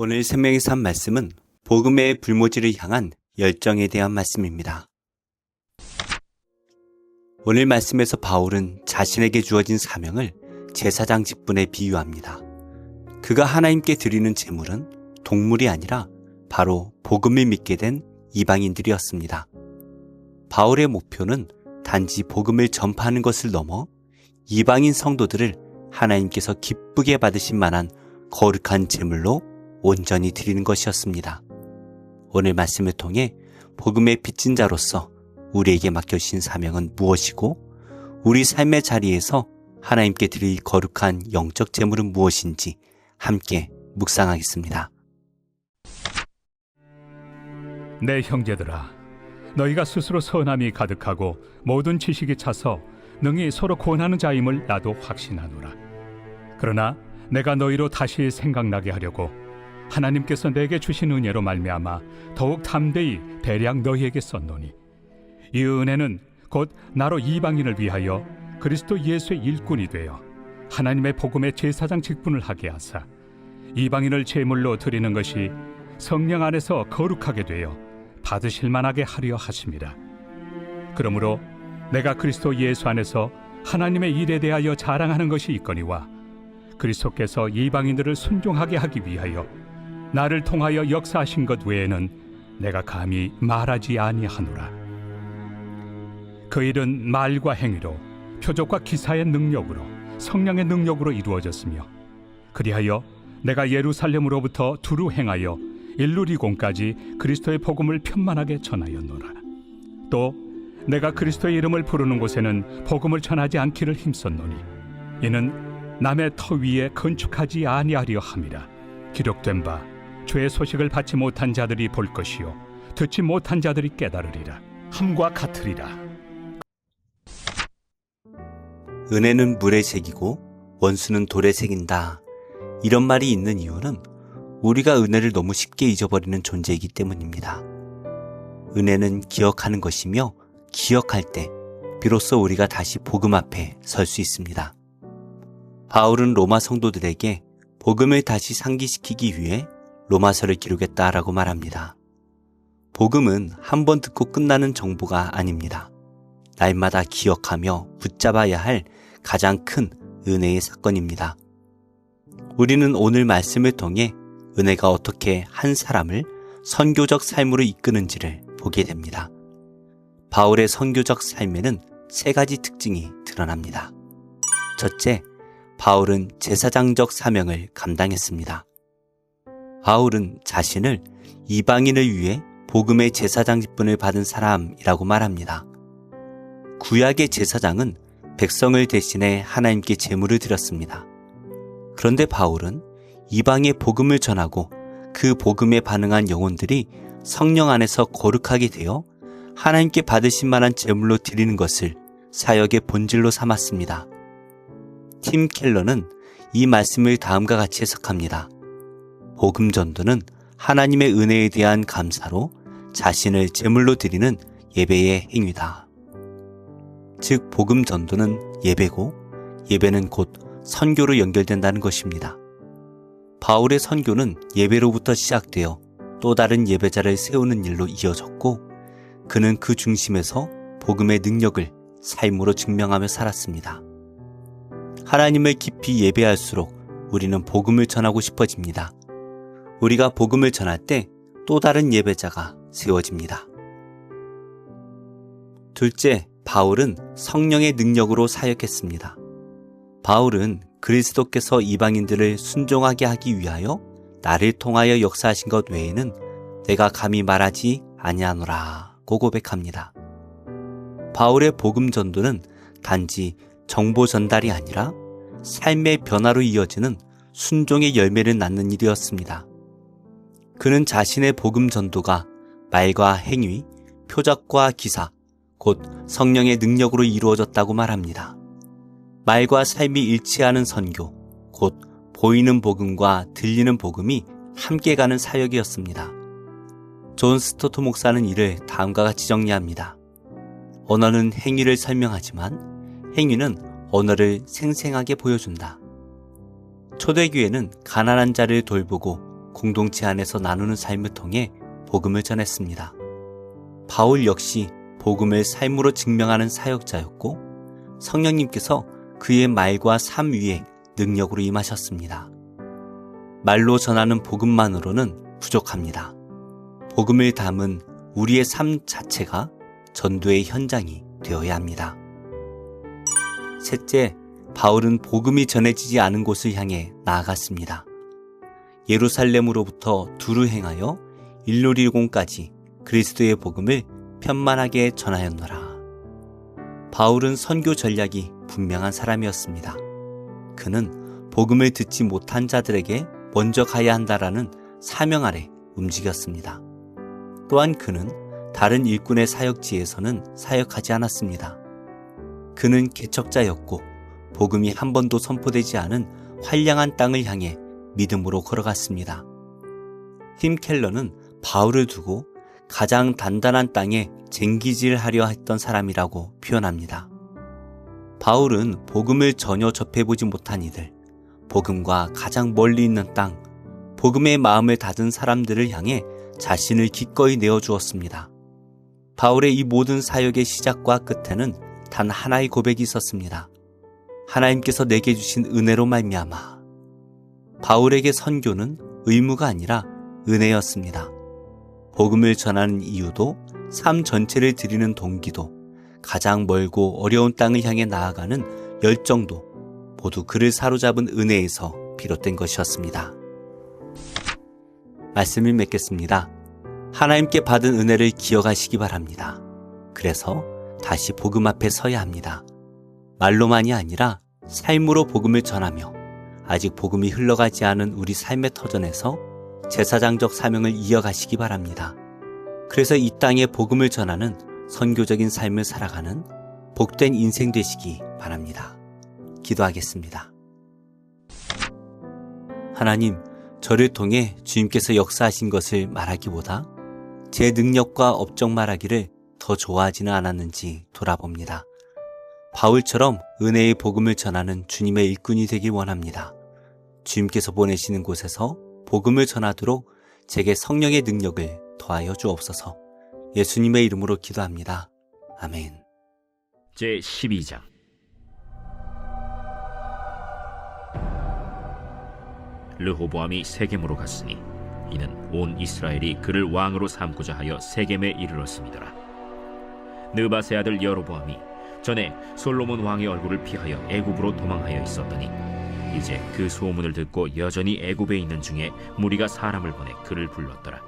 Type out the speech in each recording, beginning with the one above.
오늘 생명의 산 말씀은 복음의 불모지를 향한 열정에 대한 말씀입니다. 오늘 말씀에서 바울은 자신에게 주어진 사명을 제사장 직분에 비유합니다. 그가 하나님께 드리는 제물은 동물이 아니라 바로 복음을 믿게 된 이방인들이었습니다. 바울의 목표는 단지 복음을 전파하는 것을 넘어 이방인 성도들을 하나님께서 기쁘게 받으실 만한 거룩한 제물로 온전히 드리는 것이었습니다. 오늘 말씀을 통해 복음의 빚진 자로서 우리에게 맡겨주신 사명은 무엇이고 우리 삶의 자리에서 하나님께 드릴 거룩한 영적 제물은 무엇인지 함께 묵상하겠습니다. 내 형제들아, 너희가 스스로 선함이 가득하고 모든 지식이 차서 능히 서로 구원하는 자임을 나도 확신하노라. 그러나 내가 너희로 다시 생각나게 하려고 하나님께서 내게 주신 은혜로 말미암아 더욱 담대히 대량 너희에게 썼노니, 이 은혜는 곧 나로 이방인을 위하여 그리스도 예수의 일꾼이 되어 하나님의 복음의 제사장 직분을 하게 하사 이방인을 제물로 드리는 것이 성령 안에서 거룩하게 되어 받으실 만하게 하려 하심이라. 그러므로 내가 그리스도 예수 안에서 하나님의 일에 대하여 자랑하는 것이 있거니와 그리스도께서 이방인들을 순종하게 하기 위하여 나를 통하여 역사하신 것 외에는 내가 감히 말하지 아니하노라. 그 일은 말과 행위로, 표적과 기사의 능력으로, 성령의 능력으로 이루어졌으며, 그리하여 내가 예루살렘으로부터 두루 행하여 일루리곤까지 그리스도의 복음을 편만하게 전하였노라. 또 내가 그리스도의 이름을 부르는 곳에는 복음을 전하지 않기를 힘썼노니, 이는 남의 터 위에 건축하지 아니하려 함이라. 기록된 바 죄의 소식을 받지 못한 자들이 볼 것이요 듣지 못한 자들이 깨달으리라 함과 같으리라. 은혜는 물에 새기고 원수는 돌에 새긴다. 이런 말이 있는 이유는 우리가 은혜를 너무 쉽게 잊어버리는 존재이기 때문입니다. 은혜는 기억하는 것이며 기억할 때 비로소 우리가 다시 복음 앞에 설 수 있습니다. 바울은 로마 성도들에게 복음을 다시 상기시키기 위해 로마서를 기록했다라고 말합니다. 복음은 한 번 듣고 끝나는 정보가 아닙니다. 날마다 기억하며 붙잡아야 할 가장 큰 은혜의 사건입니다. 우리는 오늘 말씀을 통해 은혜가 어떻게 한 사람을 선교적 삶으로 이끄는지를 보게 됩니다. 바울의 선교적 삶에는 세 가지 특징이 드러납니다. 첫째, 바울은 제사장적 사명을 감당했습니다. 바울은 자신을 이방인을 위해 복음의 제사장 직분을 받은 사람이라고 말합니다. 구약의 제사장은 백성을 대신해 하나님께 제물을 드렸습니다. 그런데 바울은 이방의 복음을 전하고 그 복음에 반응한 영혼들이 성령 안에서 거룩하게 되어 하나님께 받으실 만한 제물로 드리는 것을 사역의 본질로 삼았습니다. 팀 켈러는 이 말씀을 다음과 같이 해석합니다. 복음 전도는 하나님의 은혜에 대한 감사로 자신을 제물로 드리는 예배의 행위다. 즉 복음 전도는 예배고 예배는 곧 선교로 연결된다는 것입니다. 바울의 선교는 예배로부터 시작되어 또 다른 예배자를 세우는 일로 이어졌고 그는 그 중심에서 복음의 능력을 삶으로 증명하며 살았습니다. 하나님을 깊이 예배할수록 우리는 복음을 전하고 싶어집니다. 우리가 복음을 전할 때 또 다른 예배자가 세워집니다. 둘째, 바울은 성령의 능력으로 사역했습니다. 바울은 그리스도께서 이방인들을 순종하게 하기 위하여 나를 통하여 역사하신 것 외에는 내가 감히 말하지 아니하노라고 고백합니다. 바울의 복음 전도는 단지 정보 전달이 아니라 삶의 변화로 이어지는 순종의 열매를 낳는 일이었습니다. 그는 자신의 복음 전도가 말과 행위, 표적과 기사, 곧 성령의 능력으로 이루어졌다고 말합니다. 말과 삶이 일치하는 선교, 곧 보이는 복음과 들리는 복음이 함께 가는 사역이었습니다. 존 스토트 목사는 이를 다음과 같이 정리합니다. 언어는 행위를 설명하지만 행위는 언어를 생생하게 보여준다. 초대교회는 가난한 자를 돌보고 공동체 안에서 나누는 삶을 통해 복음을 전했습니다. 바울 역시 복음을 삶으로 증명하는 사역자였고 성령님께서 그의 말과 삶 위에 능력으로 임하셨습니다. 말로 전하는 복음만으로는 부족합니다. 복음을 담은 우리의 삶 자체가 전도의 현장이 되어야 합니다. 셋째, 바울은 복음이 전해지지 않은 곳을 향해 나아갔습니다. 예루살렘으로부터 두루 행하여 일루리곤까지 그리스도의 복음을 편만하게 전하였노라. 바울은 선교 전략이 분명한 사람이었습니다. 그는 복음을 듣지 못한 자들에게 먼저 가야 한다라는 사명 아래 움직였습니다. 또한 그는 다른 일꾼의 사역지에서는 사역하지 않았습니다. 그는 개척자였고 복음이 한 번도 선포되지 않은 환량한 땅을 향해 믿음으로 걸어갔습니다. 팀 켈러는 바울을 두고 가장 단단한 땅에 쟁기질하려 했던 사람이라고 표현합니다. 바울은 복음을 전혀 접해보지 못한 이들, 복음과 가장 멀리 있는 땅, 복음의 마음을 닫은 사람들을 향해 자신을 기꺼이 내어주었습니다. 바울의 이 모든 사역의 시작과 끝에는 단 하나의 고백이 있었습니다. 하나님께서 내게 주신 은혜로 말미암아. 바울에게 선교는 의무가 아니라 은혜였습니다. 복음을 전하는 이유도 삶 전체를 드리는 동기도 가장 멀고 어려운 땅을 향해 나아가는 열정도 모두 그를 사로잡은 은혜에서 비롯된 것이었습니다. 말씀을 맺겠습니다. 하나님께 받은 은혜를 기억하시기 바랍니다. 그래서 다시 복음 앞에 서야 합니다. 말로만이 아니라 삶으로 복음을 전하며 아직 복음이 흘러가지 않은 우리 삶의 터전에서 제사장적 사명을 이어가시기 바랍니다. 그래서 이 땅에 복음을 전하는 선교적인 삶을 살아가는 복된 인생 되시기 바랍니다. 기도하겠습니다. 하나님, 저를 통해 주님께서 역사하신 것을 말하기보다 제 능력과 업적 말하기를 더 좋아하지는 않았는지 돌아봅니다. 바울처럼 은혜의 복음을 전하는 주님의 일꾼이 되길 원합니다. 주님께서 보내시는 곳에서 복음을 전하도록 제게 성령의 능력을 더하여 주옵소서. 예수님의 이름으로 기도합니다. 아멘. 제12장 르호보암이 세겜으로 갔으니 이는 온 이스라엘이 그를 왕으로 삼고자 하여 세겜에 이르렀음이더라. 느바세 아들 여로보암이 전에 솔로몬 왕의 얼굴을 피하여 애굽으로 도망하여 있었더니 이제 그 소문을 듣고 여전히 애굽에 있는 중에 무리가 사람을 보내 그를 불렀더라.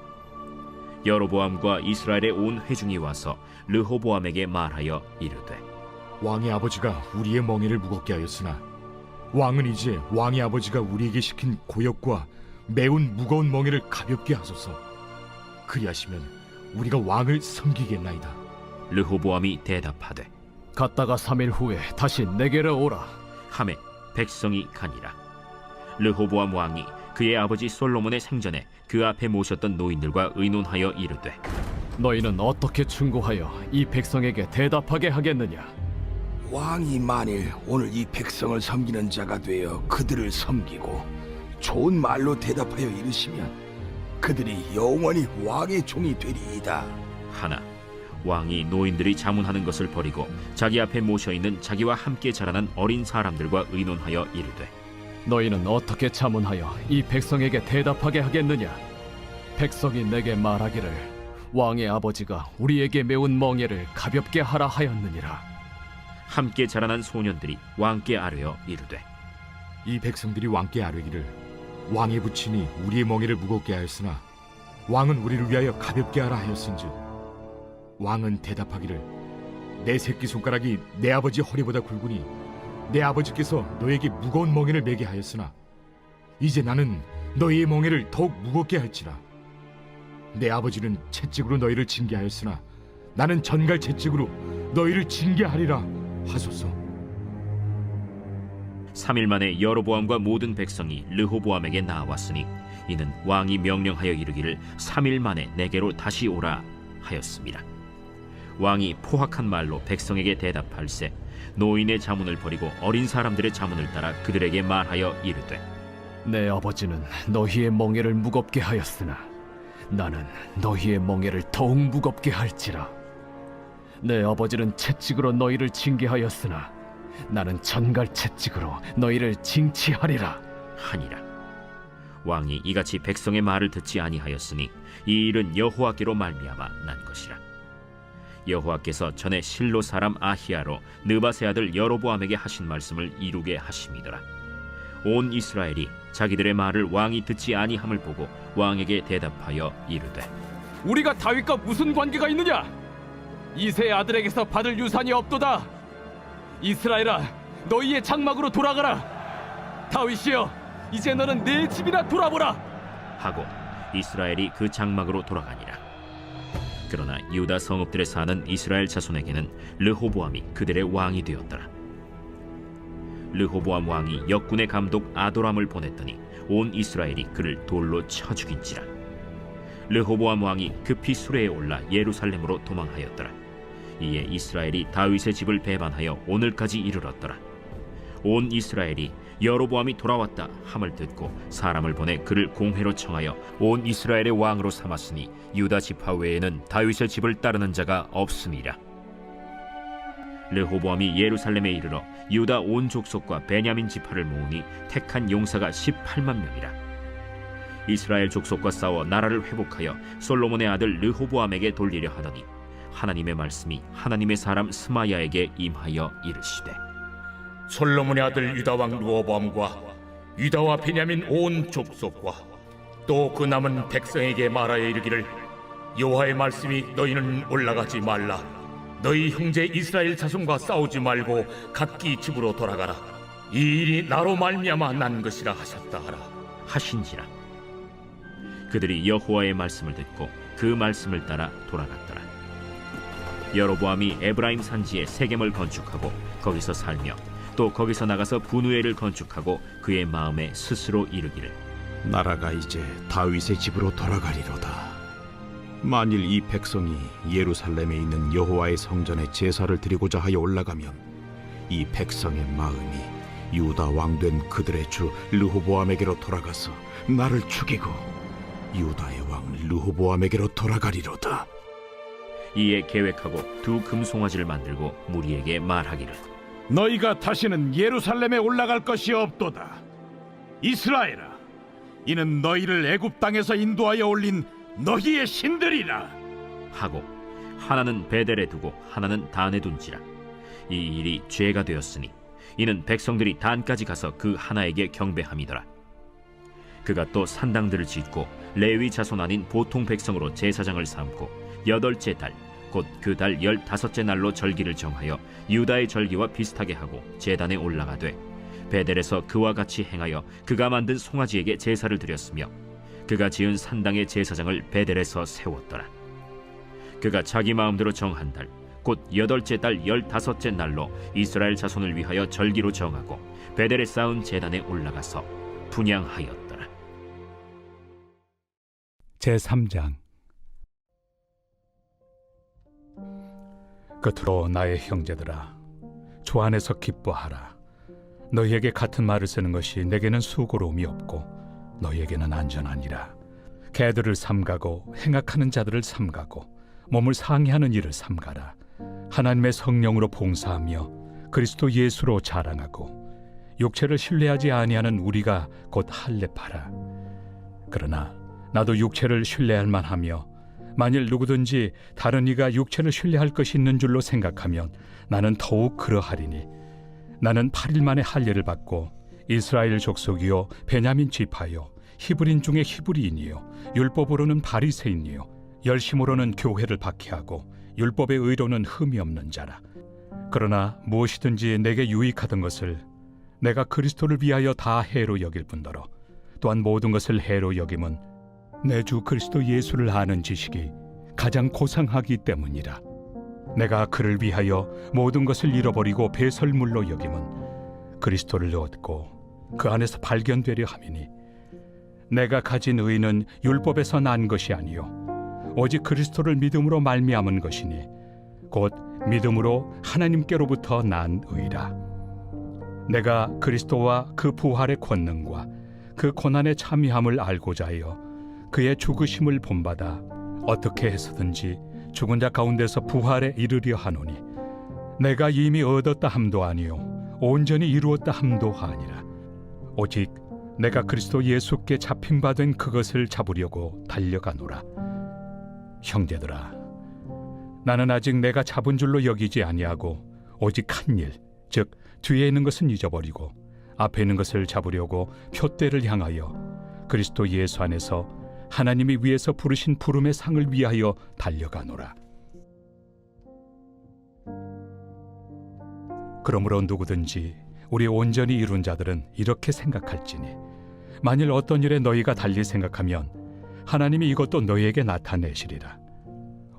여로보암과 이스라엘의 온 회중이 와서 르호보암에게 말하여 이르되 왕의 아버지가 우리의 멍에를 무겁게 하였으나 왕은 이제 왕의 아버지가 우리에게 시킨 고역과 매운 무거운 멍에를 가볍게 하소서. 그리하시면 우리가 왕을 섬기겠나이다. 르호보암이 대답하되 갔다가 3일 후에 다시 내게로 오라. 하매 백성이 가니라. 르호보암 왕이 그의 아버지 솔로몬의 생전에 그 앞에 모셨던 노인들과 의논하여 이르되 너희는 어떻게 충고하여 이 백성에게 대답하게 하겠느냐? 왕이 만일 오늘 이 백성을 섬기는 자가 되어 그들을 섬기고 좋은 말로 대답하여 이르시면 그들이 영원히 왕의 종이 되리이다. 하나 왕이 노인들이 자문하는 것을 버리고 자기 앞에 모셔있는 자기와 함께 자라난 어린 사람들과 의논하여 이르되 너희는 어떻게 자문하여 이 백성에게 대답하게 하겠느냐? 백성이 내게 말하기를 왕의 아버지가 우리에게 매운 멍에를 가볍게 하라 하였느니라. 함께 자라난 소년들이 왕께 아뢰어 이르되 이 백성들이 왕께 아뢰기를 왕의 부친이 우리의 멍에를 무겁게 하였으나 왕은 우리를 위하여 가볍게 하라 하였은즉 왕은 대답하기를 내 새끼손가락이 내 아버지 허리보다 굵으니 내 아버지께서 너에게 무거운 멍에를 매게 하였으나 이제 나는 너희의 멍에를 더욱 무겁게 할지라. 내 아버지는 채찍으로 너희를 징계하였으나 나는 전갈 채찍으로 너희를 징계하리라 하소서. 3일 만에 여로보암과 모든 백성이 르호보암에게 나왔으니 이는 왕이 명령하여 이르기를 3일 만에 내게로 다시 오라 하였습니다. 왕이 포악한 말로 백성에게 대답할세 노인의 자문을 버리고 어린 사람들의 자문을 따라 그들에게 말하여 이르되 내 아버지는 너희의 멍에를 무겁게 하였으나 나는 너희의 멍에를 더욱 무겁게 할지라. 내 아버지는 채찍으로 너희를 징계하였으나 나는 전갈 채찍으로 너희를 징치하리라. 하니라. 왕이 이같이 백성의 말을 듣지 아니하였으니 이 일은 여호와께로 말미암아 난 것이라. 여호와께서 전에 실로 사람 아히야로 느바세 아들 여로보암에게 하신 말씀을 이루게 하심이더라. 온 이스라엘이 자기들의 말을 왕이 듣지 아니함을 보고 왕에게 대답하여 이르되, 우리가 다윗과 무슨 관계가 있느냐? 이새의 아들에게서 받을 유산이 없도다. 이스라엘아, 너희의 장막으로 돌아가라. 다윗이여, 이제 너는 내 집이나 돌아보라. 하고 이스라엘이 그 장막으로 돌아가니라. 그러나 유다 성읍들에 사는 이스라엘 자손에게는 르호보암이 그들의 왕이 되었더라. 르호보암 왕이 역군의 감독 아도람을 보냈더니 온 이스라엘이 그를 돌로 쳐 죽인지라. 르호보암 왕이 급히 수레에 올라 예루살렘으로 도망하였더라. 이에 이스라엘이 다윗의 집을 배반하여 오늘까지 이르렀더라. 온 이스라엘이 여로보암이 돌아왔다 함을 듣고 사람을 보내 그를 공회로 청하여 온 이스라엘의 왕으로 삼았으니 유다 지파 외에는 다윗의 집을 따르는 자가 없음이라. 르호보암이 예루살렘에 이르러 유다 온 족속과 베냐민 지파를 모으니 택한 용사가 18만 명이라. 이스라엘 족속과 싸워 나라를 회복하여 솔로몬의 아들 르호보암에게 돌리려 하더니 하나님의 말씀이 하나님의 사람 스마야에게 임하여 이르시되, 솔로몬의 아들 유다 왕 르호보암과 유다와 베냐민 온 족속과 또 그 남은 백성에게 말하여 이르기를, 여호와의 말씀이 너희는 올라가지 말라. 너희 형제 이스라엘 자손과 싸우지 말고 각기 집으로 돌아가라. 이 일이 나로 말미암아 난 것이라 하셨다 하라. 하신지라. 그들이 여호와의 말씀을 듣고 그 말씀을 따라 돌아갔더라. 여로보암이 에브라임 산지에 세겜을 건축하고 거기서 살며 또 거기서 나가서 분우엘을 건축하고 그의 마음에 스스로 이르기를, 나라가 이제 다윗의 집으로 돌아가리로다. 만일 이 백성이 예루살렘에 있는 여호와의 성전에 제사를 드리고자 하여 올라가면 이 백성의 마음이 유다 왕된 그들의 주 르호보암에게로 돌아가서 나를 죽이고 유다의 왕 르호보암에게로 돌아가리로다. 이에 계획하고 두 금송아지를 만들고 무리에게 말하기를, 너희가 다시는 예루살렘에 올라갈 것이 없도다. 이스라엘아, 이는 너희를 애굽 땅에서 인도하여 올린 너희의 신들이라. 하고 하나는 베델에 두고 하나는 단에 둔지라. 이 일이 죄가 되었으니 이는 백성들이 단까지 가서 그 하나에게 경배함이더라. 그가 또 산당들을 짓고 레위 자손 아닌 보통 백성으로 제사장을 삼고 8째 달 곧 그 달 15째 날로 절기를 정하여 유다의 절기와 비슷하게 하고 제단에 올라가되 베델에서 그와 같이 행하여 그가 만든 송아지에게 제사를 드렸으며 그가 지은 산당의 제사장을 베델에서 세웠더라. 그가 자기 마음대로 정한 달 곧 8째 달 15째 날로 이스라엘 자손을 위하여 절기로 정하고 베델에 쌓은 제단에 올라가서 분향하였더라. 제3장. 끝으로 나의 형제들아, 주 안에서 기뻐하라. 너희에게 같은 말을 쓰는 것이 내게는 수고로움이 없고 너희에게는 안전하니라. 개들을 삼가고 행악하는 자들을 삼가고 몸을 상해하는 일을 삼가라. 하나님의 성령으로 봉사하며 그리스도 예수로 자랑하고 육체를 신뢰하지 아니하는 우리가 곧 할례파라. 그러나 나도 육체를 신뢰할 만하며 만일 누구든지 다른 이가 육체를 신뢰할 것이 있는 줄로 생각하면 나는 더욱 그러하리니, 나는 8일 만에 할례를 받고 이스라엘 족속이요 베냐민 지파요 히브리인 중에 히브리인이요 율법으로는 바리새인이요 열심으로는 교회를 박해하고 율법의 의로는 흠이 없는 자라. 그러나 무엇이든지 내게 유익하던 것을 내가 그리스도를 위하여 다 해로 여길 뿐더러 또한 모든 것을 해로 여김은 내 주 그리스도 예수를 아는 지식이 가장 고상하기 때문이라. 내가 그를 위하여 모든 것을 잃어버리고 배설물로 여김은 그리스도를 얻고 그 안에서 발견되려 함이니, 내가 가진 의는 율법에서 난 것이 아니요 오직 그리스도를 믿음으로 말미암은 것이니 곧 믿음으로 하나님께로부터 난 의라. 내가 그리스도와 그 부활의 권능과 그 고난에 참여함을 알고자 하여 그의 죽으심을 본받아 어떻게 해서든지 죽은 자 가운데서 부활에 이르려 하노니 내가 이미 얻었다 함도 아니요 온전히 이루었다 함도 아니라 오직 내가 그리스도 예수께 잡힌 바 된 그것을 잡으려고 달려가노라. 형제들아, 나는 아직 내가 잡은 줄로 여기지 아니하고 오직 한 일, 즉 뒤에 있는 것은 잊어버리고 앞에 있는 것을 잡으려고 표대를 향하여 그리스도 예수 안에서 하나님이 위에서 부르신 부름의 상을 위하여 달려가노라. 그러므로 누구든지 우리 온전히 이룬 자들은 이렇게 생각할지니 만일 어떤 일에 너희가 달리 생각하면 하나님이 이것도 너희에게 나타내시리라.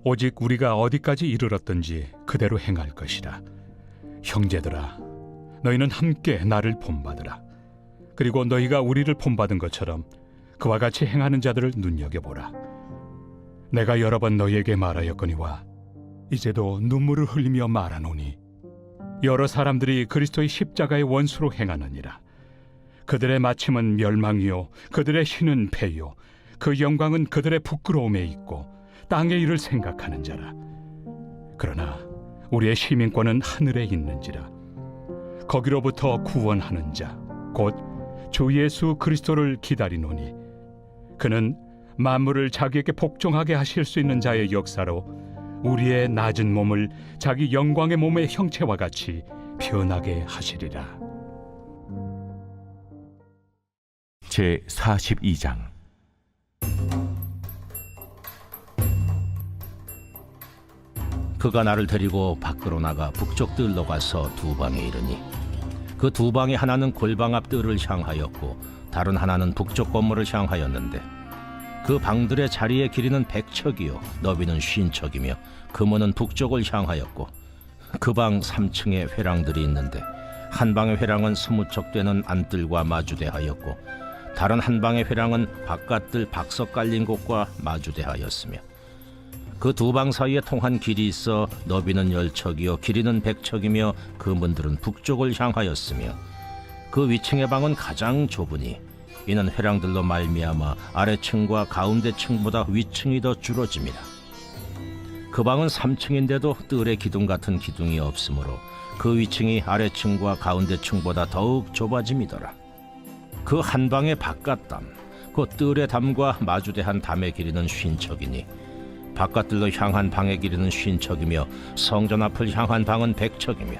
오직 우리가 어디까지 이르렀든지 그대로 행할 것이라. 형제들아, 너희는 함께 나를 본받으라. 그리고 너희가 우리를 본받은 것처럼 그와 같이 행하는 자들을 눈여겨보라. 내가 여러 번 너희에게 말하였거니와 이제도 눈물을 흘리며 말하노니 여러 사람들이 그리스도의 십자가의 원수로 행하느니라. 그들의 마침은 멸망이요 그들의 신은 패요 그 영광은 그들의 부끄러움에 있고 땅의 일을 생각하는 자라. 그러나 우리의 시민권은 하늘에 있는지라. 거기로부터 구원하는 자 곧 주 예수 그리스도를 기다리노니 그는 만물을 자기에게 복종하게 하실 수 있는 자의 역사로 우리의 낮은 몸을 자기 영광의 몸의 형체와 같이 변하게 하시리라. 제 42장. 그가 나를 데리고 밖으로 나가 북쪽 뜰로 가서 두 방에 이르니 그 두 방의 하나는 골방 앞 뜰을 향하였고 다른 하나는 북쪽 건물을 향하였는데 그 방들의 자리의 길이는 100척이요 너비는 50척이며 금원은 북쪽을 향하였고 그 방 3층에 회랑들이 있는데 한 방의 회랑은 20척 되는 안뜰과 마주대하였고 다른 한 방의 회랑은 바깥뜰 박석 깔린 곳과 마주대하였으며 그 두 방 사이에 통한 길이 있어 너비는 10척이요 길이는 100척이며 그 문들은 북쪽을 향하였으며 그 위층의 방은 가장 좁으니 이는 회랑들로 말미암아 아래층과 가운데층보다 위층이 더 줄어짐이라. 그 방은 3층인데도 뜰에 기둥 같은 기둥이 없으므로 그 위층이 아래층과 가운데층보다 더욱 좁아짐이더라. 그 한 방의 바깥담 곧 뜰의 담과 마주대한 담의 길이는 50척이니 바깥뜰로 향한 방의 길이는 50척이며 성전 앞을 향한 방은 100척이며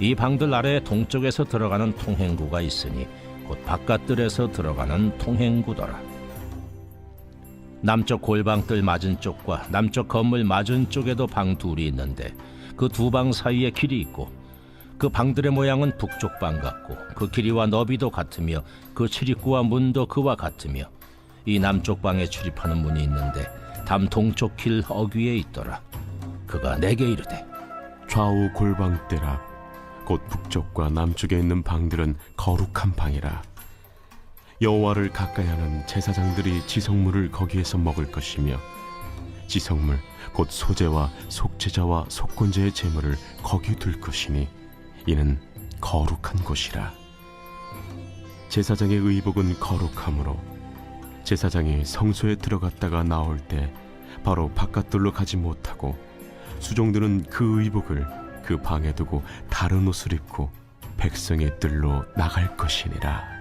이 방들 아래에 동쪽에서 들어가는 통행구가 있으니 곧 바깥뜰에서 들어가는 통행구더라. 남쪽 골방뜰 맞은 쪽과 남쪽 건물 맞은 쪽에도 방 둘이 있는데 그 두 방 사이에 길이 있고 그 방들의 모양은 북쪽 방 같고 그 길이와 너비도 같으며 그 출입구와 문도 그와 같으며 이 남쪽 방에 출입하는 문이 있는데 담 동쪽 길 어귀에 있더라. 그가 내게 이르되 좌우 골방대라. 곧 북쪽과 남쪽에 있는 방들은 거룩한 방이라. 여호와를 가까이하는 제사장들이 지성물을 거기에서 먹을 것이며 지성물 곧 소제와 속죄자와 속건제의 제물을 거기 둘 것이니 이는 거룩한 곳이라. 제사장의 의복은 거룩하므로 제사장이 성소에 들어갔다가 나올 때 바로 바깥들로 가지 못하고 수종들은 그 의복을 그 방에 두고 다른 옷을 입고 백성의 뜰로 나갈 것이니라.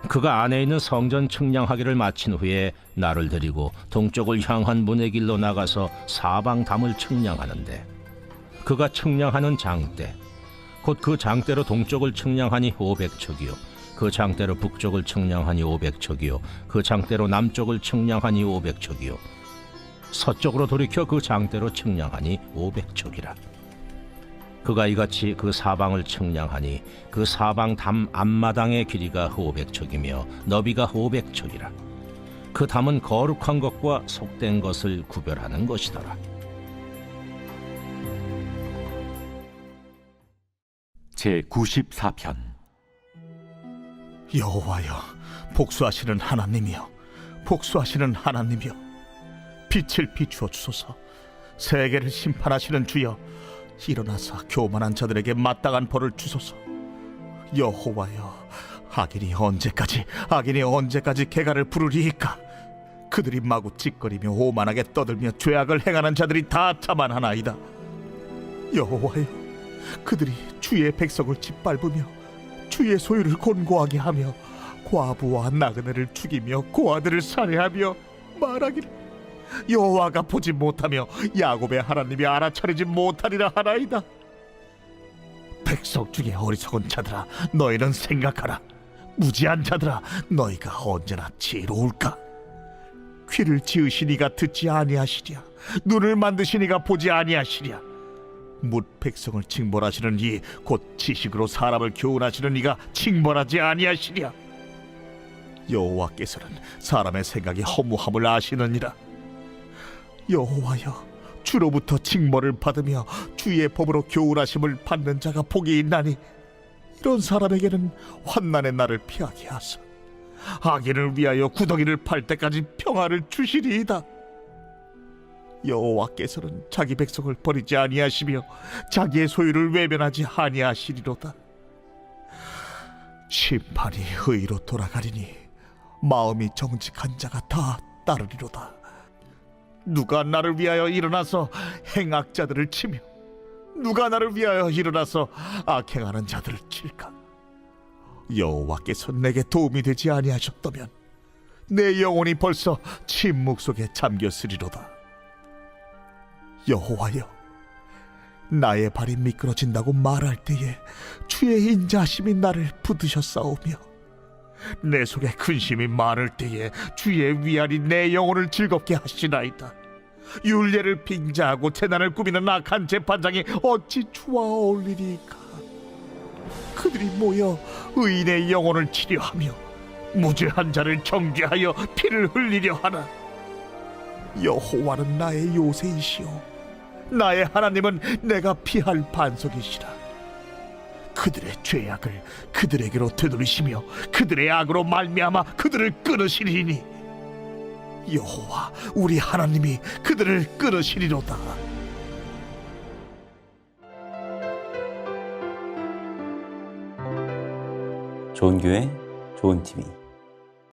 그가 안에 있는 성전 측량하기를 마친 후에 나를 데리고 동쪽을 향한 문의 길로 나가서 사방 담을 측량하는데 그가 측량하는 장대 곧 그 장대로 동쪽을 측량하니 500척이요 그 장대로 북쪽을 측량하니 500척이요 그 장대로 남쪽을 측량하니 500척이요 서쪽으로 돌이켜 그 장대로 측량하니 500척이라. 그가 이같이 그 사방을 측량하니 그 사방 담 앞마당의 길이가 500척이며 너비가 500척이라. 그 담은 거룩한 것과 속된 것을 구별하는 것이더라. 제 94편. 여호와여, 복수하시는 하나님이여, 복수하시는 하나님이여, 빛을 비추어 주소서. 세계를 심판하시는 주여, 일어나사 교만한 자들에게 마땅한 벌을 주소서. 여호와여, 악인이 언제까지 개가를 부르리이까? 그들이 마구 찌꺼리며 오만하게 떠들며 죄악을 행하는 자들이 다 자만하나이다. 여호와여, 그들이 주의 백성을 짓밟으며 주의 소유를 곤고하게 하며 과부와 나그네를 죽이며 고아들을 살해하며 말하기를 여호와가 보지 못하며 야곱의 하나님이 알아차리지 못하리라 하나이다. 백성 중에 어리석은 자들아, 너희는 생각하라. 무지한 자들아, 너희가 언제나 지혜로울까? 귀를 지으시니가 듣지 아니하시랴, 눈을 만드시니가 보지 아니하시랴. 뭇 백성을 징벌하시는 이 곧 지식으로 사람을 교훈하시는 이가 징벌하지 아니하시랴. 여호와께서는 사람의 생각이 허무함을 아시느니라. 여호와여, 주로부터 징벌을 받으며 주의 법으로 교훈하심을 받는 자가 복이 있나니 이런 사람에게는 환난의 날을 피하게 하사 악인을 위하여 구덩이를 팔 때까지 평화를 주시리이다. 여호와께서는 자기 백성을 버리지 아니하시며 자기의 소유를 외면하지 아니하시리로다. 심판이 의로 돌아가리니 마음이 정직한 자가 다 따르리로다. 누가 나를 위하여 일어나서 행악자들을 치며 누가 나를 위하여 일어나서 악행하는 자들을 칠까? 여호와께서 내게 도움이 되지 아니하셨다면 내 영혼이 벌써 침묵 속에 잠겼으리로다. 여호와여, 나의 발이 미끄러진다고 말할 때에 주의 인자하심이 나를 붙드셨사오며 내 속에 근심이 많을 때에 주의 위안이 내 영혼을 즐겁게 하시나이다. 율례를 빙자하고 재난을 꾸미는 악한 재판장이 어찌 주와 어울리리까? 그들이 모여 의인의 영혼을 치려하며 무죄한 자를 정죄하여 피를 흘리려 하나. 여호와는 나의 요새이시오, 나의 하나님은 내가 피할 반석이시라. 그들의 죄악을 그들에게로 되돌리시며 그들의 악으로 말미암아 그들을 끊으시리니 여호와 우리 하나님이 그들을 끊으시리로다. 좋은 교회, 좋은 TV.